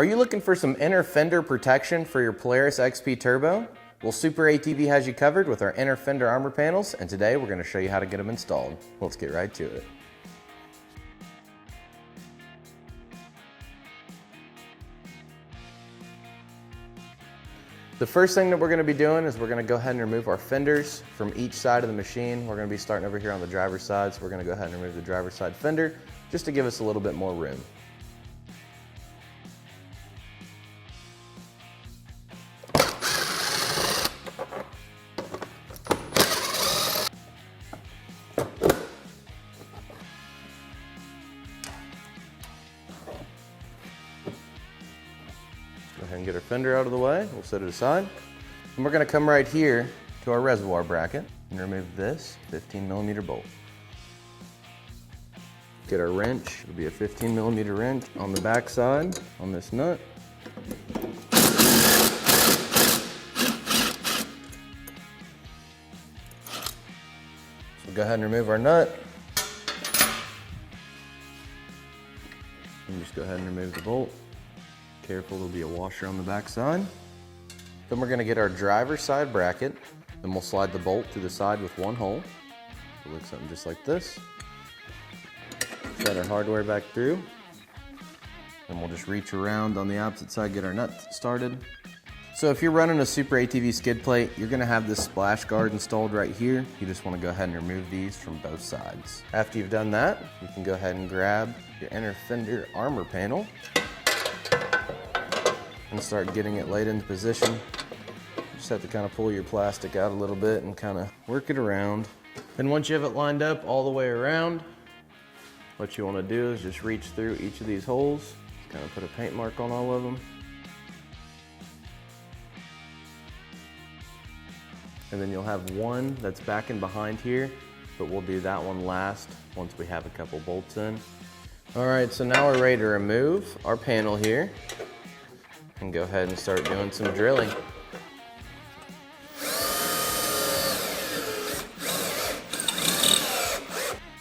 Are you looking for some inner fender protection for your Polaris XP Turbo? Well, SuperATV has you covered with our inner fender armor panels, and today we're going to show you how to get them installed. Let's get right to it. The first thing that we're going to be doing is we're going to go ahead and remove our fenders from each side of the machine. We're going to be starting over here on the driver's side, so we're going to go ahead and remove the driver's side fender just to give us a little bit more room. Go ahead and get our fender out of the way. We'll set it aside. And we're going to come right here to our reservoir bracket and remove this 15mm bolt. Get our wrench. It'll be a 15mm wrench on the back side on this nut. So go ahead and remove our nut. And just go ahead and remove the bolt. Careful, there'll be a washer on the back side. Then we're going to get our driver's side bracket, and we'll slide the bolt through the side with one hole. It'll look something just like this. Slide our hardware back through, and we'll just reach around on the opposite side, get our nut started. So if you're running a SuperATV skid plate, you're going to have this splash guard installed right here. You just want to go ahead and remove these from both sides. After you've done that, you can go ahead and grab your inner fender armor panel and start getting it laid into position. Just have to kind of pull your plastic out a little bit and kind of work it around. Then once you have it lined up all the way around, what you want to do is just reach through each of these holes, kind of put a paint mark on all of them. And then you'll have one that's back and behind here, but we'll do that one last once we have a couple bolts in. All right, so now we're ready to remove our panel here and go ahead and start doing some drilling.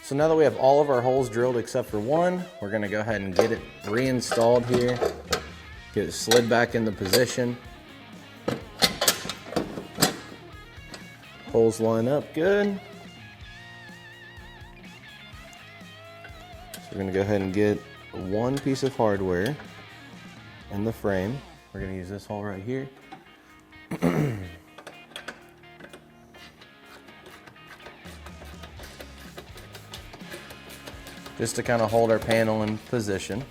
So now that we have all of our holes drilled except for one, we're gonna go ahead and get it reinstalled here, get it slid back into position. Holes line up good. So we're gonna go ahead and get one piece of hardware in the frame. We're gonna use this hole right here. Just to kind of hold our panel in position.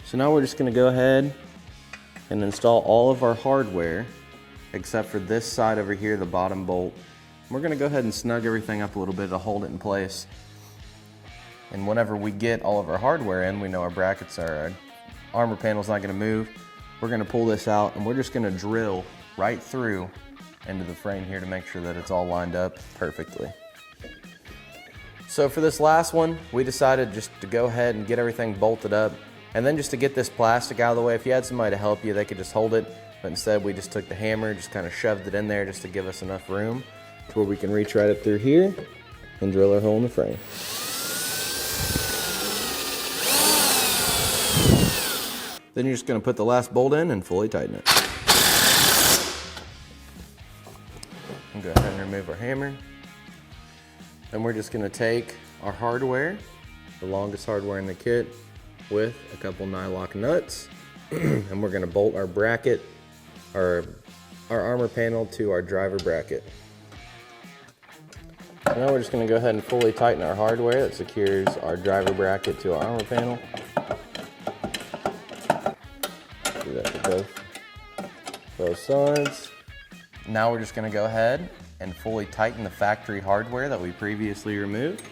So now we're just gonna go ahead and install all of our hardware except for this side over here, the bottom bolt. We're gonna go ahead and snug everything up a little bit to hold it in place. And whenever we get all of our hardware in, we know our brackets are, our armor panel's not gonna move. We're gonna pull this out and we're just gonna drill right through into the frame here to make sure that it's all lined up perfectly. So for this last one, we decided just to go ahead and get everything bolted up, and then just to get this plastic out of the way. If you had somebody to help you, they could just hold it, but instead we just took the hammer, just kind of shoved it in there just to give us enough room to where we can reach right up through here and drill our hole in the frame. Then you're just gonna put the last bolt in and fully tighten it. And go ahead and remove our hammer. Then we're just gonna take our hardware, the longest hardware in the kit, with a couple nylock nuts, and we're gonna bolt our bracket, our armor panel to our driver bracket. Now we're just gonna go ahead and fully tighten our hardware that secures our driver bracket to our armor panel. Do that to both sides. Now we're just gonna go ahead and fully tighten the factory hardware that we previously removed.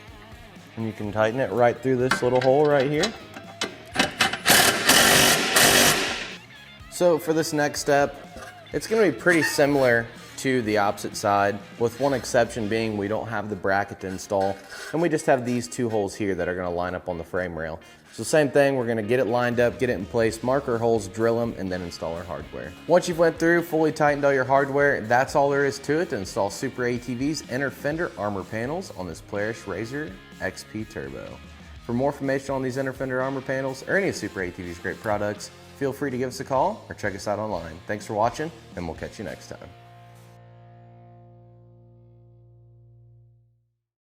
And you can tighten it right through this little hole right here. So for this next step, it's gonna be pretty similar to the opposite side, with one exception being we don't have the bracket to install, and we just have these two holes here that are gonna line up on the frame rail. So same thing, we're gonna get it lined up, get it in place, mark our holes, drill them, and then install our hardware. Once you've went through, fully tightened all your hardware, that's all there is to it to install SuperATV's inner fender armor panels on this Polaris RZR XP Turbo. For more information on these inner fender armor panels or any of SuperATV's great products, feel free to give us a call or check us out online. Thanks for watching, and we'll catch you next time.